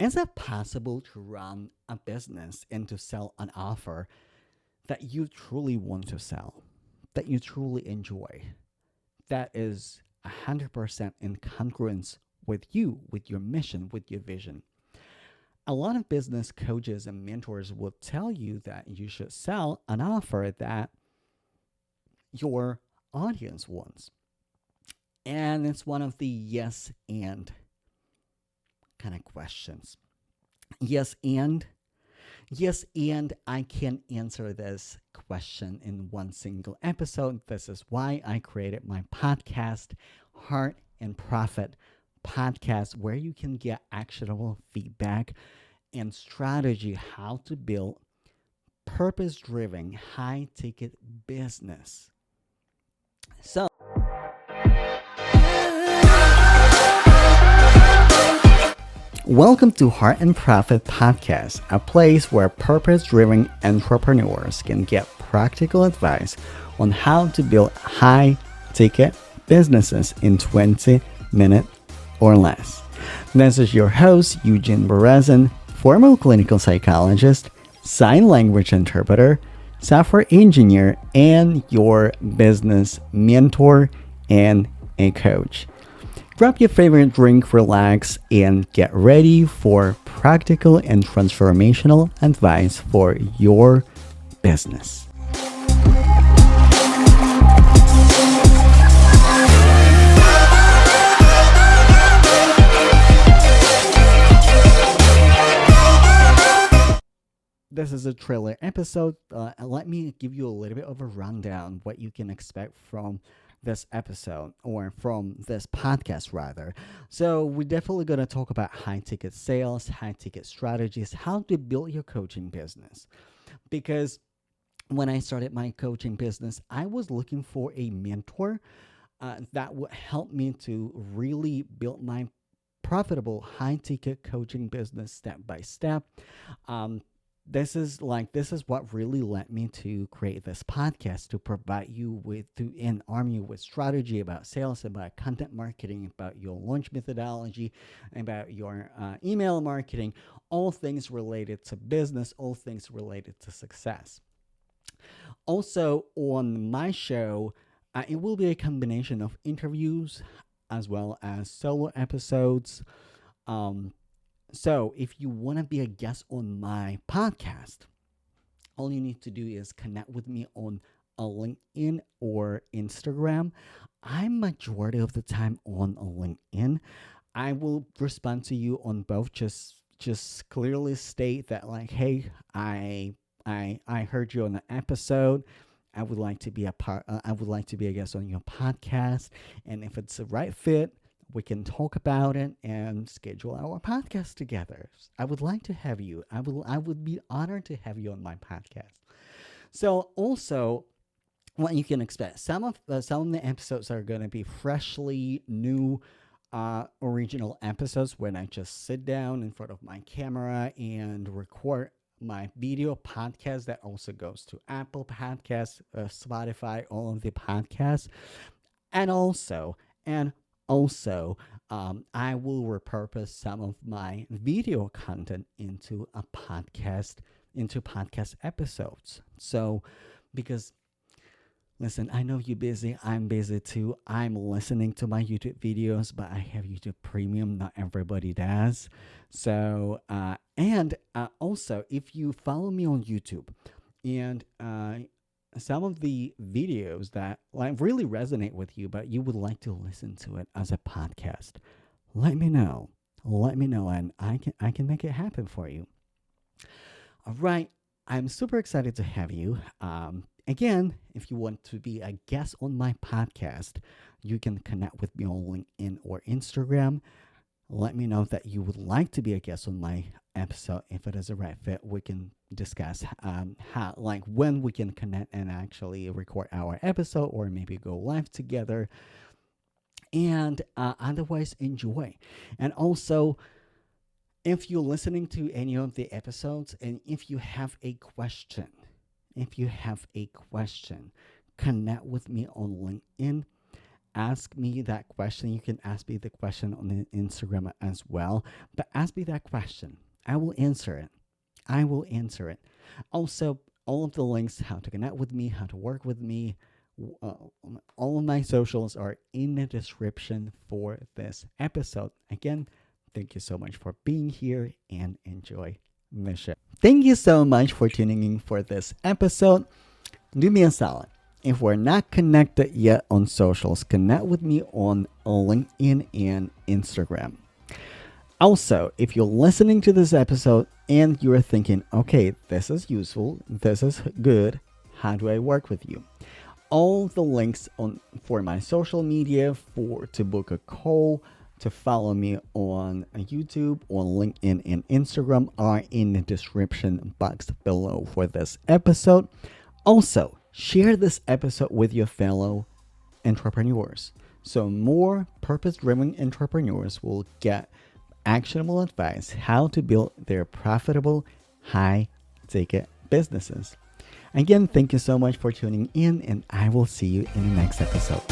Is it possible to run a business and to sell an offer that you truly want to sell, that you truly enjoy, that is 100% in congruence with you, with your mission, with your vision? A lot of business coaches and mentors will tell you that you should sell an offer that your audience wants. And it's one of the yes and kind of questions. Yes, and Yes, and I can answer this question in one single episode. This is why I created my podcast, Heart and Profit Podcast, where you can get actionable feedback and strategy how to build purpose driven, high ticket business. So, welcome to Heart and Profit Podcast, a place where purpose-driven entrepreneurs can get practical advice on how to build high-ticket businesses in 20 minutes or less. This is your host, Eugene Berezin, former clinical psychologist, sign language interpreter, software engineer, and your business mentor and a coach. Grab your favorite drink, relax, and get ready for practical and transformational advice for your business. This is a trailer episode. Let me give you a little bit of a rundown what you can expect from this episode, or from this podcast rather. So we're definitely going to talk about high ticket sales, high ticket strategies, how to build your coaching business. Because when I started my coaching business, I was looking for a mentor that would help me to really build my profitable high ticket coaching business step by step. This is what really led me to create this podcast, to provide you with, and arm you with strategy about sales, about content marketing, about your launch methodology, about your email marketing, all things related to business, all things related to success. Also on my show, it will be a combination of interviews as well as solo episodes. So if you want to be a guest on my podcast, all you need to do is connect with me on a LinkedIn or Instagram. I'm majority of the time on a LinkedIn. I will respond to you on both. Just clearly state that, like, hey, I heard you on an episode. I would like to be I would like to be a guest on your podcast, and if it's the right fit, we can talk about it and schedule our podcast together. I would like to have you. I would be honored to have you on my podcast. So also, what you can expect, some of the episodes are going to be freshly new, original episodes when I just sit down in front of my camera and record my video podcast that also goes to Apple Podcasts, Spotify, all of the podcasts, and also. I will repurpose some of my video content into podcast episodes. So, because listen, I know you're busy. I'm busy too. I'm listening to my YouTube videos, but I have YouTube Premium. Not everybody does. So, also, if you follow me on YouTube, and some of the videos that like really resonate with you, but you would like to listen to it as a podcast, let me know. And I can make it happen for you. All right. I'm super excited to have you. Again, if you want to be a guest on my podcast, you can connect with me on LinkedIn or Instagram. Let me know that you would like to be a guest on my episode. If it is the right fit, we can discuss when we can connect and actually record our episode, or maybe go live together. And otherwise, enjoy. And also, if you're listening to any of the episodes, and if you have a question, connect with me on LinkedIn ask me that question. You can ask me the question on the Instagram as well. But ask me that question. I will answer it. I will answer it. Also, all of the links, how to connect with me, how to work with me, uh, all of my socials are in the description for this episode. Again, thank you so much for being here and enjoy the show. Thank you so much for tuning in for this episode. Do me a solid. If we're not connected yet on socials, connect with me on LinkedIn and Instagram. Also, if you're listening to this episode and you're thinking, okay, this is useful, this is good, how do I work with you? All the links for my social media, to book a call, to follow me on YouTube, on LinkedIn and Instagram are in the description box below for this episode. Also, share this episode with your fellow entrepreneurs, so more purpose-driven entrepreneurs will get actionable advice how to build their profitable high-ticket businesses. Again, thank you so much for tuning in, and I will see you in the next episode.